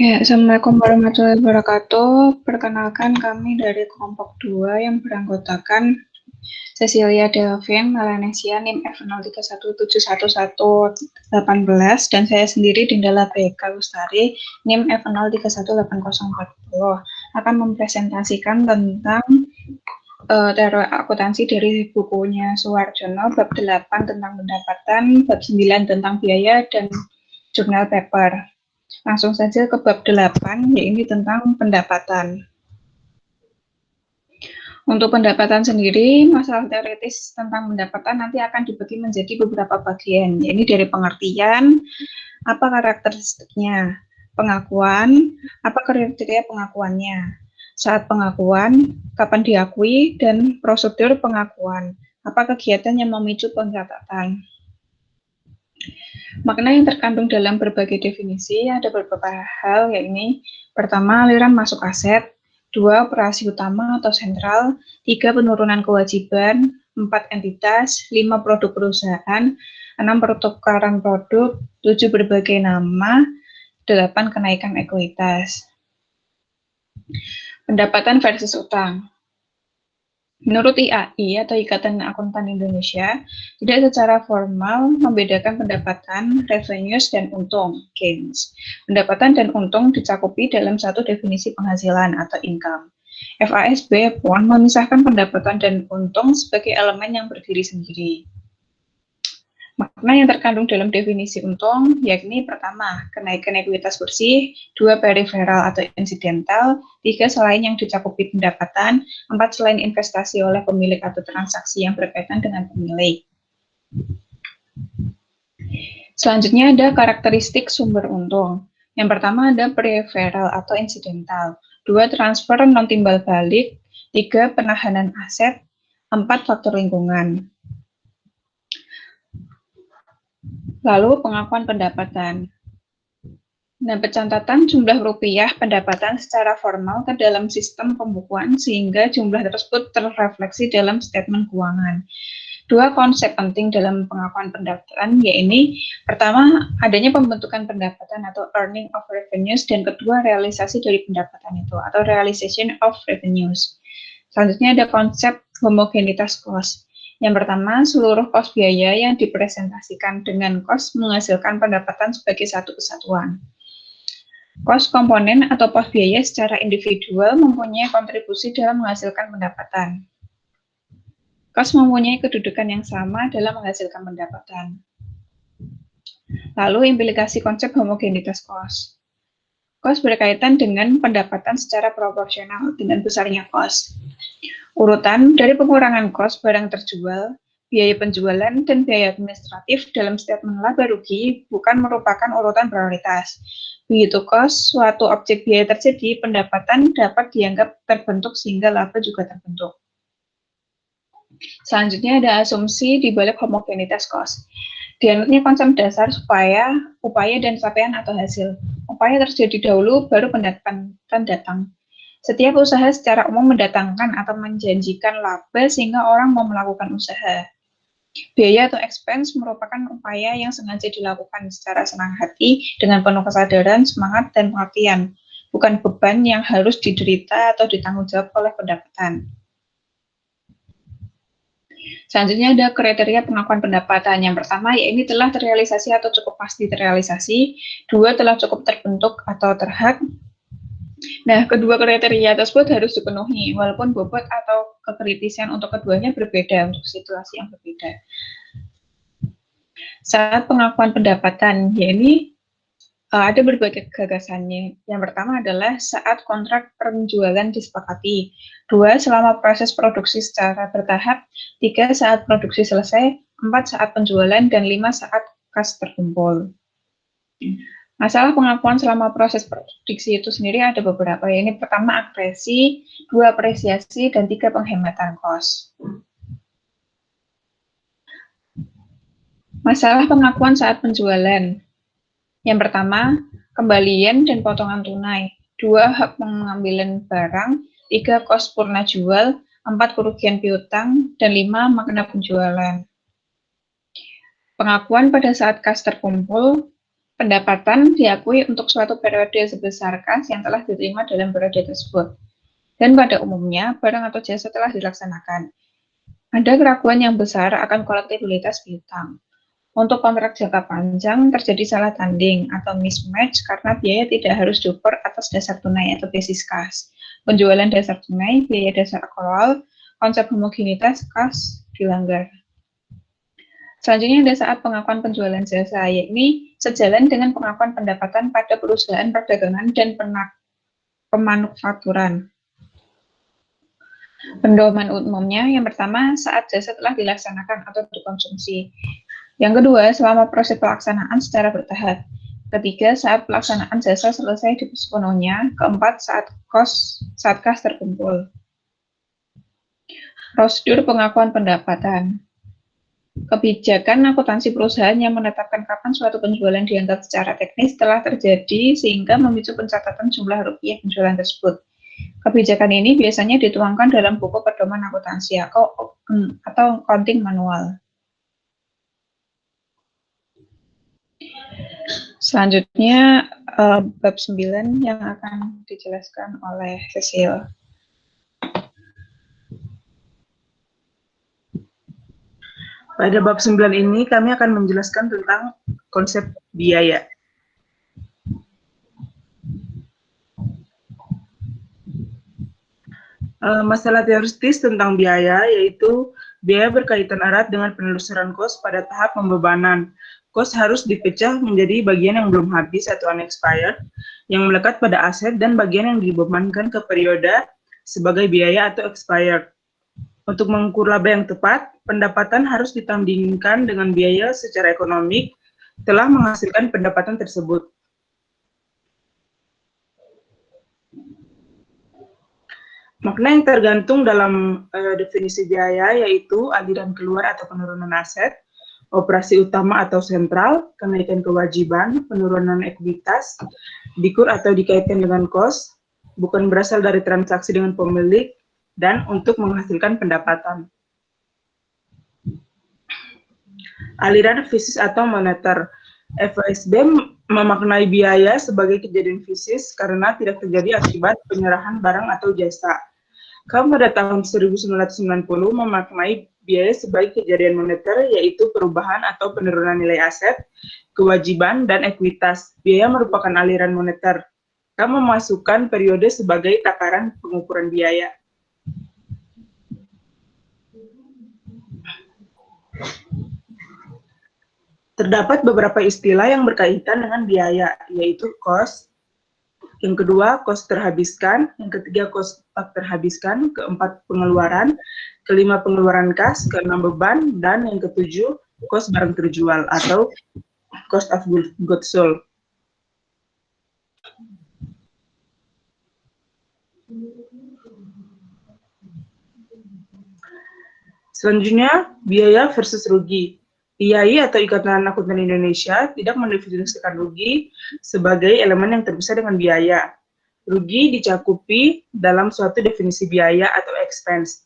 Ya, Assalamualaikum warahmatullahi wabarakatuh. Perkenalkan kami dari kelompok 2 yang beranggotakan Cecilia Delvin, Melanesia, NIM F0317118, dan saya sendiri Dindala BK Lustari, NIM F0318040, akan mempresentasikan tentang teori akuntansi dari bukunya Suwarjono, bab 8 tentang pendapatan, bab 9 tentang biaya, dan jurnal paper. Langsung saja ke bab 8, yaitu tentang pendapatan. Untuk pendapatan sendiri, masalah teoritis tentang pendapatan nanti akan dibagi menjadi beberapa bagian, yaitu dari pengertian, apa karakteristiknya, pengakuan, apa kriteria pengakuannya, saat pengakuan, kapan diakui, dan prosedur pengakuan, apa kegiatan yang memicu pencatatan. Makna yang terkandung dalam berbagai definisi ada beberapa hal, yaitu pertama, aliran masuk aset, 2, operasi utama atau sentral, 3, penurunan kewajiban, 4, entitas, 5, produk perusahaan, 6, pertukaran produk, 7, berbagai nama, 8, kenaikan ekuitas. Pendapatan versus utang. Menurut IAI atau Ikatan Akuntan Indonesia, tidak secara formal membedakan pendapatan, revenues, dan untung, gains. Pendapatan dan untung dicakupi dalam satu definisi penghasilan atau income. FASB pun memisahkan pendapatan dan untung sebagai elemen yang berdiri sendiri. Makna yang terkandung dalam definisi untung yakni pertama, kenaikan ekuitas bersih, 2, periferal atau insidental, 3, selain yang dicakupi pendapatan, 4, selain investasi oleh pemilik atau transaksi yang berkaitan dengan pemilik. Selanjutnya ada karakteristik sumber untung. Yang pertama ada periferal atau insidental, 2, transfer non timbal balik, 3, penahanan aset, 4, faktor lingkungan. Lalu pengakuan pendapatan. Nah, pencatatan jumlah rupiah pendapatan secara formal ke dalam sistem pembukuan sehingga jumlah tersebut terrefleksi dalam statement keuangan. 2 konsep penting dalam pengakuan pendapatan, yaitu pertama, adanya pembentukan pendapatan atau earning of revenues, dan kedua, realisasi dari pendapatan itu atau realization of revenues. Selanjutnya ada konsep homogenitas cost. Yang pertama, seluruh kos biaya yang dipresentasikan dengan kos menghasilkan pendapatan sebagai satu kesatuan. Kos komponen atau pos biaya secara individual mempunyai kontribusi dalam menghasilkan pendapatan. Kos mempunyai kedudukan yang sama dalam menghasilkan pendapatan. Lalu, implikasi konsep homogenitas kos. Kos berkaitan dengan pendapatan secara proporsional dengan besarnya kos. Urutan dari pengurangan kos barang terjual, biaya penjualan, dan biaya administratif dalam statement laba rugi bukan merupakan urutan prioritas. Begitu kos suatu objek biaya terjadi, pendapatan dapat dianggap terbentuk sehingga laba juga terbentuk. Selanjutnya ada asumsi di balik homogenitas kos. Dianutnya konsep dasar supaya upaya dan capaian atau hasil. Upaya terjadi dahulu, baru pendapatan datang. Setiap usaha secara umum mendatangkan atau menjanjikan laba sehingga orang mau melakukan usaha. Biaya atau expense merupakan upaya yang sengaja dilakukan secara senang hati dengan penuh kesadaran, semangat, dan pengertian, bukan beban yang harus diderita atau ditanggung jawab oleh pendapatan. Selanjutnya ada kriteria pengakuan pendapatan. Yang pertama, yaitu telah terrealisasi atau cukup pasti terrealisasi. 2, telah cukup terbentuk atau terhak. Nah, kedua kriteria tersebut harus dipenuhi, walaupun bobot atau kekritisan untuk keduanya berbeda, untuk situasi yang berbeda. Saat pengakuan pendapatan, yaitu ada berbagai gagasannya. Yang pertama adalah saat kontrak penjualan disepakati. 2, selama proses produksi secara bertahap. 3, saat produksi selesai. 4, saat penjualan. Dan 5, saat kas terkumpul. Masalah pengakuan selama proses produksi itu sendiri ada beberapa, yaitu pertama agresi, 2, apresiasi, dan 3, penghematan kos. Masalah pengakuan saat penjualan. Yang pertama, kembalian dan potongan tunai. 2, hak pengambilan barang. 3, kos purna jual. 4, kerugian piutang. Dan 5, makna penjualan. Pengakuan pada saat kas terkumpul. pendapatan diakui untuk suatu periode sebesar kas yang telah diterima dalam periode tersebut. Dan pada umumnya, barang atau jasa telah dilaksanakan. Ada keraguan yang besar akan kolektibilitas piutang. Untuk kontrak jangka panjang, terjadi salah tanding atau mismatch karena biaya tidak harus diukur atas dasar tunai atau basis kas. Penjualan dasar tunai, biaya dasar akrual, konsep homogenitas kas dilanggar. Selanjutnya ada saat pengakuan penjualan jasa, yakni sejalan dengan pengakuan pendapatan pada perusahaan perdagangan dan pemanufakturan. Pedoman umumnya yang pertama saat jasa telah dilaksanakan atau dikonsumsi. Yang kedua, selama proses pelaksanaan secara bertahap. Ketiga, saat pelaksanaan jasa selesai sepenuhnya. Keempat, saat kas terkumpul. Prosedur pengakuan pendapatan. Kebijakan akuntansi perusahaan yang menetapkan kapan suatu penjualan dianggap secara teknis telah terjadi sehingga memicu pencatatan jumlah rupiah penjualan tersebut. Kebijakan ini biasanya dituangkan dalam buku pedoman akuntansi atau accounting manual. Selanjutnya bab 9 yang akan dijelaskan oleh Cecil. Pada bab 9 ini kami akan menjelaskan tentang konsep biaya. Masalah teoritis tentang biaya yaitu biaya berkaitan erat dengan penelusuran kos pada tahap pembebanan. Kos harus dipecah menjadi bagian yang belum habis atau unexpired, yang melekat pada aset dan bagian yang dibebankan ke periode sebagai biaya atau expired. Untuk mengukur laba yang tepat, pendapatan harus ditandingkan dengan biaya secara ekonomik telah menghasilkan pendapatan tersebut. Makna yang tergantung dalam definisi biaya yaitu aliran keluar atau penurunan aset, operasi utama atau sentral, kenaikan kewajiban, penurunan ekuitas, dikur atau dikaitkan dengan kos, bukan berasal dari transaksi dengan pemilik, dan untuk menghasilkan pendapatan. Aliran fisik atau moneter. FASB memaknai biaya sebagai kejadian fisik karena tidak terjadi akibat penyerahan barang atau jasa. Pada tahun 1990 memaknai biaya sebagai kejadian moneter yaitu perubahan atau penurunan nilai aset, kewajiban, dan ekuitas. Biaya merupakan aliran moneter. Memasukkan periode sebagai takaran pengukuran biaya. Terdapat beberapa istilah yang berkaitan dengan biaya, yaitu cost, yang kedua cost terhabiskan, yang ketiga cost tak terhabiskan, keempat pengeluaran, kelima pengeluaran kas, keenam beban, dan yang ketujuh cost barang terjual atau cost of goods sold. Selanjutnya, biaya versus rugi. IAI atau Ikatan Akuntan Indonesia tidak mendefinisikan rugi sebagai elemen yang terpisah dengan biaya. Rugi dicakupi dalam suatu definisi biaya atau expense.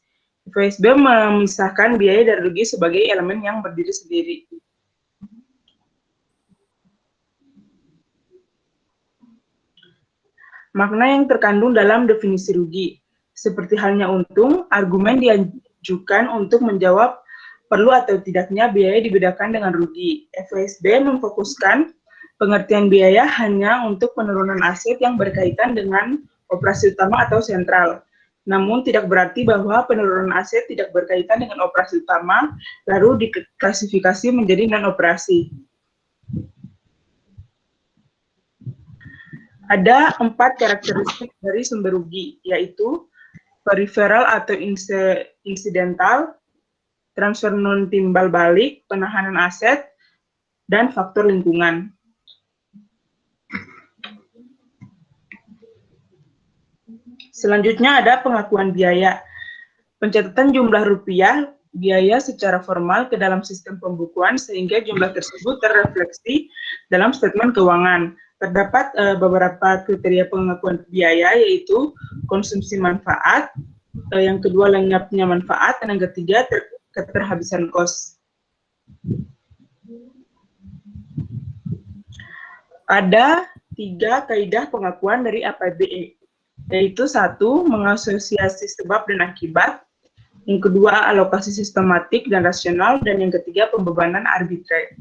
FASB memisahkan biaya dan rugi sebagai elemen yang berdiri sendiri. Makna yang terkandung dalam definisi rugi. Seperti halnya untung, argumen diajukan untuk menjawab perlu atau tidaknya biaya dibedakan dengan rugi. FASB memfokuskan pengertian biaya hanya untuk penurunan aset yang berkaitan dengan operasi utama atau sentral. Namun tidak berarti bahwa penurunan aset tidak berkaitan dengan operasi utama, lalu diklasifikasi menjadi non-operasi. Ada 4 karakteristik dari sumber rugi, yaitu peripheral atau incidental, transfer non timbal balik, penahanan aset, dan faktor lingkungan. Selanjutnya ada pengakuan biaya. Pencatatan jumlah rupiah biaya secara formal ke dalam sistem pembukuan sehingga jumlah tersebut terrefleksi dalam statement keuangan. Terdapat beberapa kriteria pengakuan biaya yaitu konsumsi manfaat, yang kedua lenyapnya manfaat, dan yang ketiga keterhabisan kos. Ada 3 kaidah pengakuan dari APBE, yaitu 1, mengasosiasi sebab dan akibat, yang kedua, alokasi sistematik dan rasional, dan yang ketiga, pembebanan arbitrer.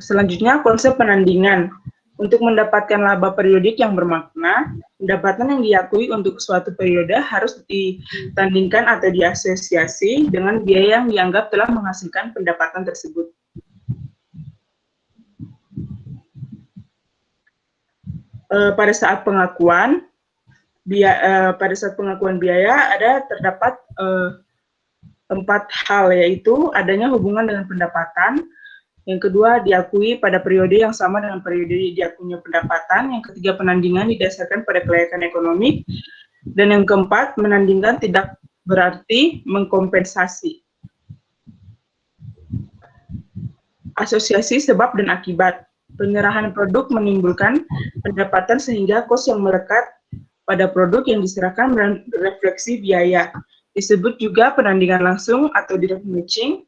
Selanjutnya, konsep penandingan. Untuk mendapatkan laba periodik yang bermakna, pendapatan yang diakui untuk suatu periode harus ditandingkan atau diasosiasi dengan biaya yang dianggap telah menghasilkan pendapatan tersebut. Pada saat pengakuan biaya terdapat 4 hal, yaitu adanya hubungan dengan pendapatan. Yang kedua, diakui pada periode yang sama dengan periode diakuinya pendapatan. Yang ketiga, penandingan didasarkan pada kelayakan ekonomi. Dan yang keempat, menandingkan tidak berarti mengkompensasi. Asosiasi sebab dan akibat. Penyerahan produk menimbulkan pendapatan sehingga kos yang melekat pada produk yang diserahkan merefleksi biaya. Disebut juga penandingan langsung atau direct matching,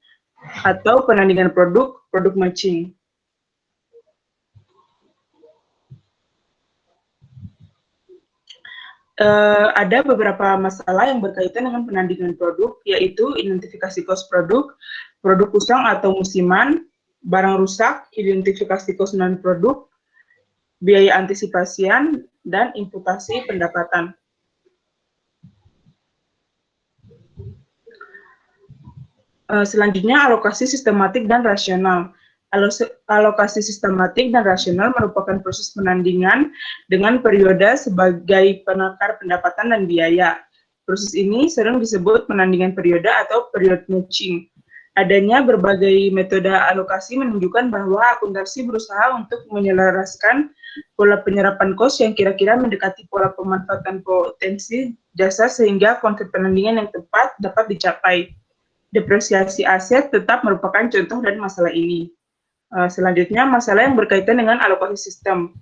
atau penandingan produk matching. Ada beberapa masalah yang berkaitan dengan penandingan produk, yaitu identifikasi kos produk, produk usang atau musiman, barang rusak, identifikasi kos non-produk, biaya antisipasian, dan imputasi pendapatan. Selanjutnya, alokasi sistematik dan rasional. Alokasi sistematik dan rasional merupakan proses penandingan dengan periode sebagai penakar pendapatan dan biaya. Proses ini sering disebut penandingan periode atau period matching. Adanya berbagai metode alokasi menunjukkan bahwa akuntansi berusaha untuk menyelaraskan pola penyerapan kos yang kira-kira mendekati pola pemanfaatan potensi jasa sehingga konsep penandingan yang tepat dapat dicapai. Depresiasi aset tetap merupakan contoh dari masalah ini. Selanjutnya, masalah yang berkaitan dengan alokasi sistem.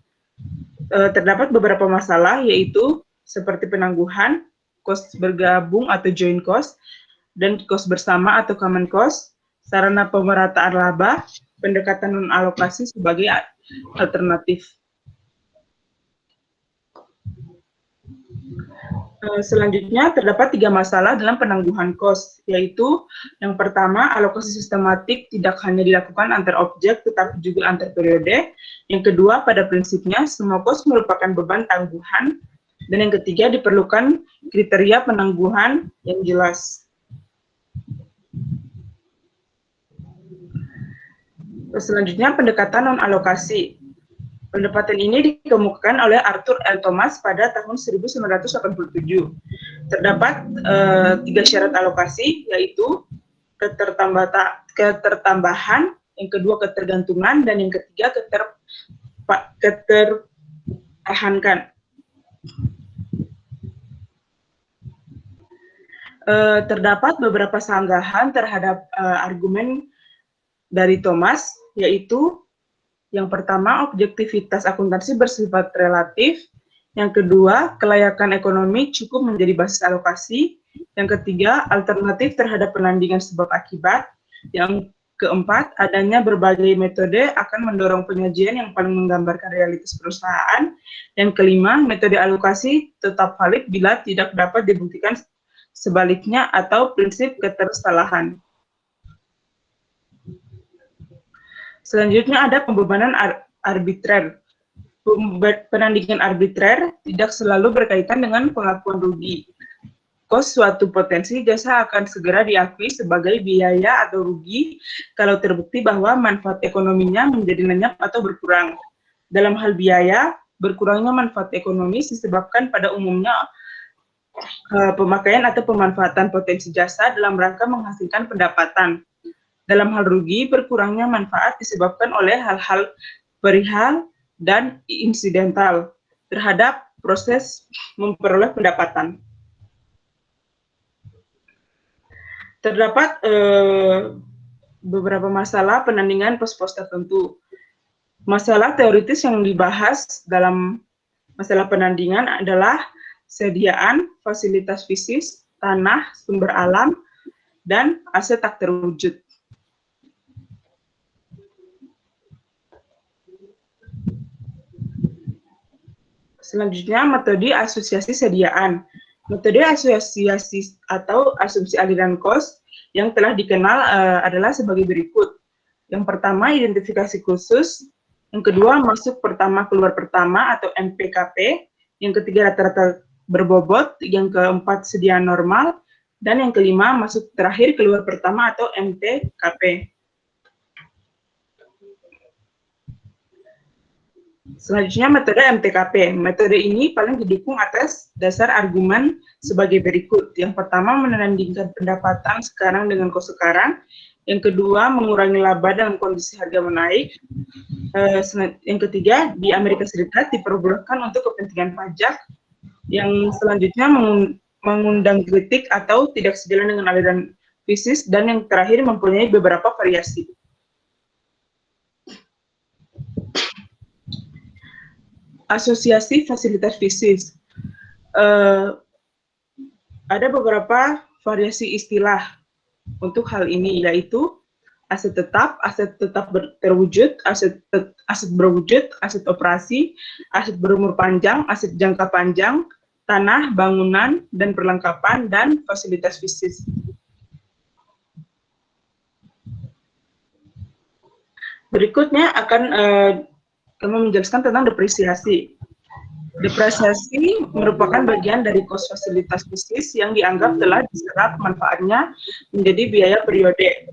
Terdapat beberapa masalah, yaitu seperti penangguhan, kos bergabung atau joint cost, dan kos bersama atau common cost, sarana pemerataan laba, pendekatan non-alokasi sebagai alternatif. Selanjutnya, terdapat 3 masalah dalam penangguhan kos, yaitu yang pertama, alokasi sistematik tidak hanya dilakukan antar objek, tetapi juga antar periode. Yang kedua, pada prinsipnya, semua kos merupakan beban tangguhan. Dan yang ketiga, diperlukan kriteria penangguhan yang jelas. Selanjutnya, pendekatan non-alokasi. Pendekatan ini dikemukakan oleh Arthur L. Thomas pada tahun 1987. Terdapat 3 syarat alokasi, yaitu ketertambahan, yang kedua ketergantungan, dan yang ketiga ketertahankan. Terdapat beberapa sanggahan terhadap argumen dari Thomas, yaitu yang pertama, objektivitas akuntansi bersifat relatif. Yang kedua, kelayakan ekonomi cukup menjadi basis alokasi. Yang ketiga, alternatif terhadap penandingan sebab akibat. Yang keempat, adanya berbagai metode akan mendorong penyajian yang paling menggambarkan realitas perusahaan. Yang kelima, metode alokasi tetap valid bila tidak dapat dibuktikan sebaliknya atau prinsip ketersalahan. Selanjutnya ada pembebanan arbitrer. Penandingan arbitrer tidak selalu berkaitan dengan pengakuan rugi. Kos suatu potensi jasa akan segera diakui sebagai biaya atau rugi kalau terbukti bahwa manfaat ekonominya menjadi lenyap atau berkurang. Dalam hal biaya, berkurangnya manfaat ekonomis disebabkan pada umumnya pemakaian atau pemanfaatan potensi jasa dalam rangka menghasilkan pendapatan. Dalam hal rugi, berkurangnya manfaat disebabkan oleh hal-hal perihal dan insidental terhadap proses memperoleh pendapatan. Terdapat beberapa masalah penandingan pos-pos tertentu. Masalah teoritis yang dibahas dalam masalah penandingan adalah sediaan, fasilitas fisik, tanah, sumber alam, dan aset tak terwujud. Selanjutnya, metode asosiasi sediaan. Metode asosiasi atau asumsi aliran kos yang telah dikenal adalah sebagai berikut. Yang pertama, identifikasi khusus. Yang kedua, masuk pertama keluar pertama atau MPKP. Yang ketiga, rata-rata berbobot. Yang keempat, sediaan normal. Dan yang kelima, masuk terakhir keluar pertama atau MTKP. Selanjutnya, metode MTKP. Metode ini paling didukung atas dasar argumen sebagai berikut. Yang pertama, menandingkan pendapatan sekarang dengan kos sekarang. Yang kedua, mengurangi laba dengan kondisi harga menaik. Yang ketiga, di Amerika Serikat diperbolehkan untuk kepentingan pajak. Yang selanjutnya, mengundang kritik atau tidak sejalan dengan aliran bisnis. Dan yang terakhir, mempunyai beberapa variasi. Asosiasi fasilitas bisnis. Ada beberapa variasi istilah untuk hal ini, yaitu aset tetap terwujud, aset berwujud, aset operasi, aset berumur panjang, aset jangka panjang, tanah, bangunan, dan perlengkapan, dan fasilitas bisnis. Berikutnya akan kami menjelaskan tentang depresiasi. Depresiasi merupakan bagian dari kos fasilitas bisnis yang dianggap telah diserap manfaatnya menjadi biaya periode.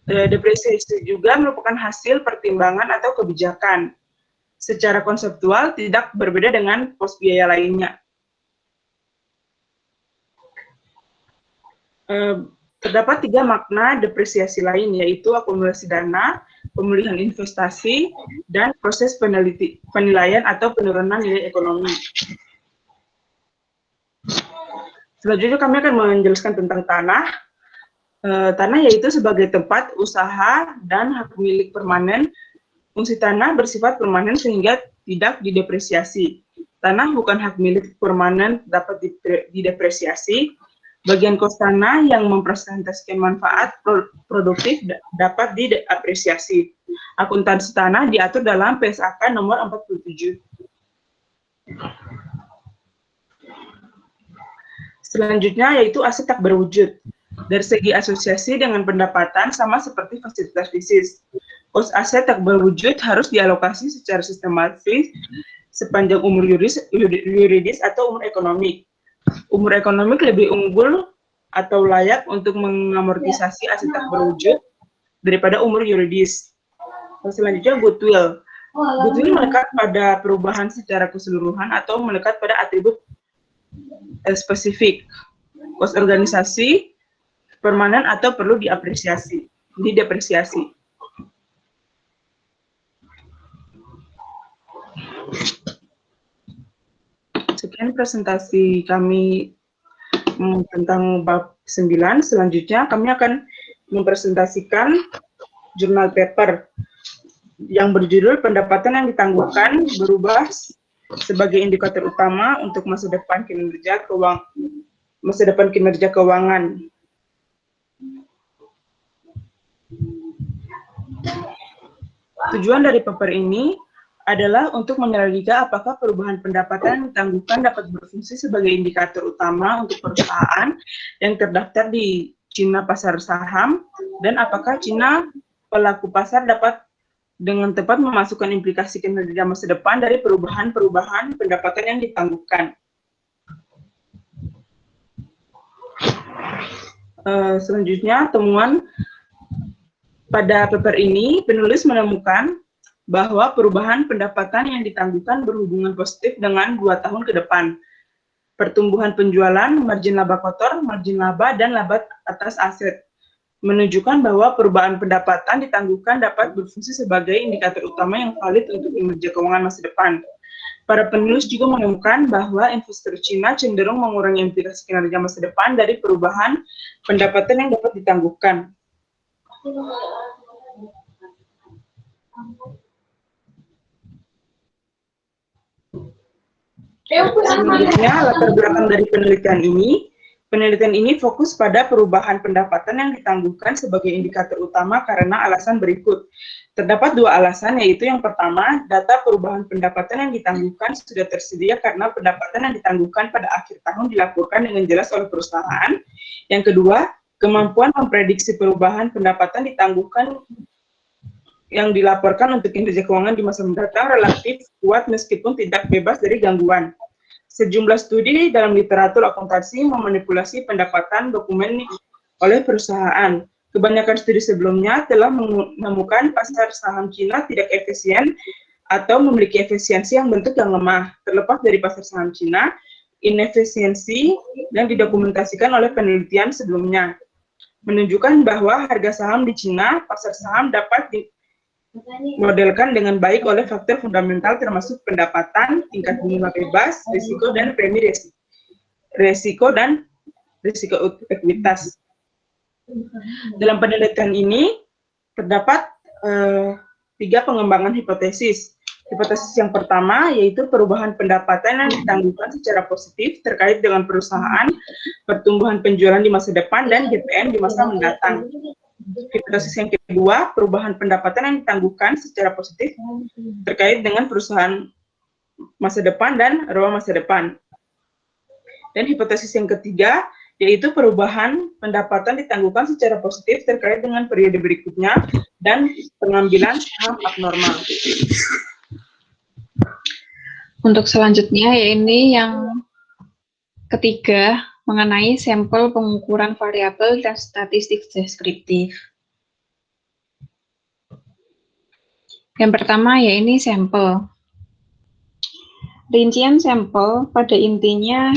Depresiasi juga merupakan hasil pertimbangan atau kebijakan. Secara konseptual tidak berbeda dengan pos biaya lainnya. Terdapat 3 makna depresiasi lain, yaitu akumulasi dana, pemulihan investasi, dan proses penilaian atau penurunan nilai ekonomi. Selanjutnya kami akan menjelaskan tentang tanah. Tanah yaitu sebagai tempat usaha dan hak milik permanen. Fungsi tanah bersifat permanen sehingga tidak didepresiasi. Tanah bukan hak milik permanen dapat didepresiasi. Bagian kos tanah yang mempresentasikan manfaat produktif dapat diapresiasi. Akuntansi tanah diatur dalam PSAK nomor 47. Selanjutnya yaitu aset tak berwujud. Dari segi asosiasi dengan pendapatan sama seperti fasilitas bisnis. Kos aset tak berwujud harus dialokasi secara sistematis sepanjang umur yuridis atau umur ekonomik. Umur ekonomik lebih unggul atau layak untuk mengamortisasi aset tak berwujud daripada umur yuridis. Selanjutnya goodwill. Goodwill melekat pada perubahan secara keseluruhan atau melekat pada atribut spesifik. Kos organisasi permanen atau perlu didepresiasi. Sekian presentasi kami tentang bab 9. Selanjutnya kami akan mempresentasikan jurnal paper yang berjudul pendapatan yang ditangguhkan berubah sebagai indikator utama untuk masa depan kinerja keuangan. Tujuan dari paper ini adalah untuk menyelidiki apakah perubahan pendapatan ditangguhkan dapat berfungsi sebagai indikator utama untuk perusahaan yang terdaftar di Cina pasar saham, dan apakah Cina pelaku pasar dapat dengan tepat memasukkan implikasi kinerja masa depan dari perubahan pendapatan yang ditangguhkan. Selanjutnya, temuan pada paper ini, penulis menemukan bahwa perubahan pendapatan yang ditangguhkan berhubungan positif dengan 2 tahun ke depan. Pertumbuhan penjualan, margin laba kotor, margin laba, dan laba atas aset. Menunjukkan bahwa perubahan pendapatan ditangguhkan dapat berfungsi sebagai indikator utama yang valid untuk kinerja keuangan masa depan. Para penulis juga menemukan bahwa investor Cina cenderung mengurangi implikasi kinerja masa depan dari perubahan pendapatan yang dapat ditangguhkan. Selanjutnya, latar belakang dari penelitian ini fokus pada perubahan pendapatan yang ditangguhkan sebagai indikator utama karena alasan berikut. Terdapat dua alasan, yaitu yang pertama, data perubahan pendapatan yang ditangguhkan sudah tersedia karena pendapatan yang ditangguhkan pada akhir tahun dilaporkan dengan jelas oleh perusahaan. Yang kedua, kemampuan memprediksi perubahan pendapatan ditangguhkan yang dilaporkan untuk kinerja keuangan di masa mendatang relatif kuat meskipun tidak bebas dari gangguan. Sejumlah studi dalam literatur akuntansi memanipulasi pendapatan dokumen oleh perusahaan. Kebanyakan studi sebelumnya telah menemukan pasar saham Cina tidak efisien atau memiliki efisiensi yang bentuk yang lemah. Terlepas dari pasar saham Cina, inefisiensi yang didokumentasikan oleh penelitian sebelumnya menunjukkan bahwa harga saham di Cina, pasar saham dapat dimodelkan dengan baik oleh faktor fundamental termasuk pendapatan, tingkat bunga bebas, risiko, dan premi risiko dan risiko ekuitas. Dalam penelitian ini terdapat 3 pengembangan hipotesis. Hipotesis yang pertama yaitu perubahan pendapatan yang ditangguhkan secara positif terkait dengan perusahaan, pertumbuhan penjualan di masa depan, dan GPM di masa mendatang. Hipotesis yang kedua, perubahan pendapatan yang ditangguhkan secara positif terkait dengan perusahaan masa depan dan ROA masa depan. Dan hipotesis yang ketiga, yaitu perubahan pendapatan ditangguhkan secara positif terkait dengan periode berikutnya dan pengambilan saham abnormal. Untuk selanjutnya, ya ini yang ketiga, mengenai sampel pengukuran variabel dan statistik deskriptif. Yang pertama, ya ini sampel. Rincian sampel pada intinya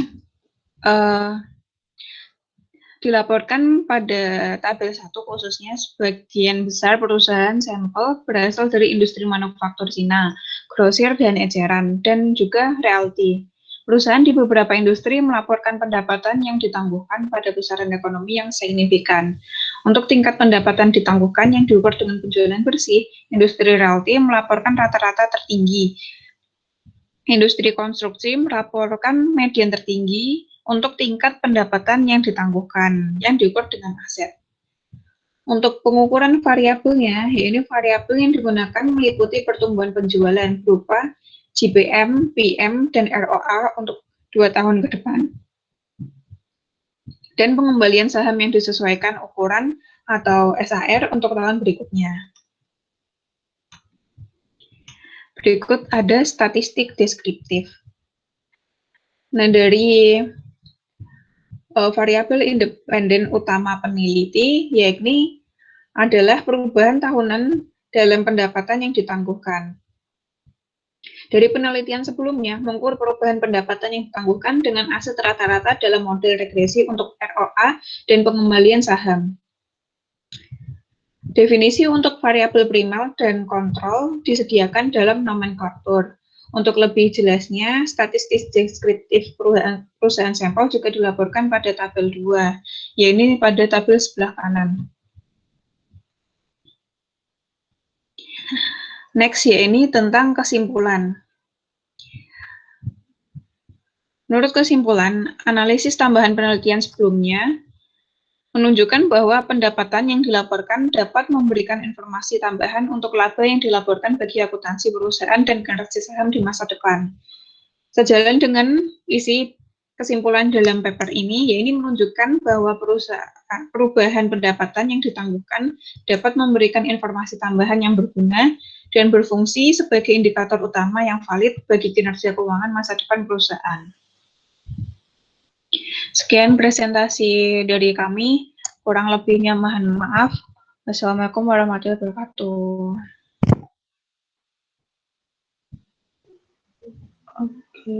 dilaporkan pada tabel 1 khususnya sebagian besar perusahaan sampel berasal dari industri manufaktur Cina, grosir dan eceran, dan juga realty. Perusahaan di beberapa industri melaporkan pendapatan yang ditangguhkan pada besaran ekonomi yang signifikan. Untuk tingkat pendapatan ditangguhkan yang diukur dengan penjualan bersih, industri realty melaporkan rata-rata tertinggi. Industri konstruksi melaporkan median tertinggi untuk tingkat pendapatan yang ditangguhkan, yang diukur dengan aset. Untuk pengukuran variabelnya, ini variabel yang digunakan meliputi pertumbuhan penjualan berupa GPM, PM, dan ROA untuk 2 tahun ke depan. Dan pengembalian saham yang disesuaikan ukuran atau SAR untuk tahun berikutnya. Berikut ada statistik deskriptif. Nah, dari variabel independen utama peneliti, yakni adalah perubahan tahunan dalam pendapatan yang ditangguhkan. Dari penelitian sebelumnya, mengukur perubahan pendapatan yang ditangguhkan dengan aset rata-rata dalam model regresi untuk ROA dan pengembalian saham. Definisi untuk variabel primer dan kontrol disediakan dalam nomenklatur. Untuk lebih jelasnya, statistik deskriptif perusahaan sampel juga dilaporkan pada tabel 2, yaitu pada tabel sebelah kanan. Next, ya ini tentang kesimpulan. Menurut kesimpulan, analisis tambahan penelitian sebelumnya menunjukkan bahwa pendapatan yang dilaporkan dapat memberikan informasi tambahan untuk laba yang dilaporkan bagi akuntansi perusahaan dan kinerja saham di masa depan. Sejalan dengan isi kesimpulan dalam paper ini, yaitu menunjukkan bahwa perubahan pendapatan yang ditangguhkan dapat memberikan informasi tambahan yang berguna dan berfungsi sebagai indikator utama yang valid bagi kinerja keuangan masa depan perusahaan. Sekian presentasi dari kami, kurang lebihnya mohon maaf. Wassalamualaikum warahmatullahi wabarakatuh. Oke.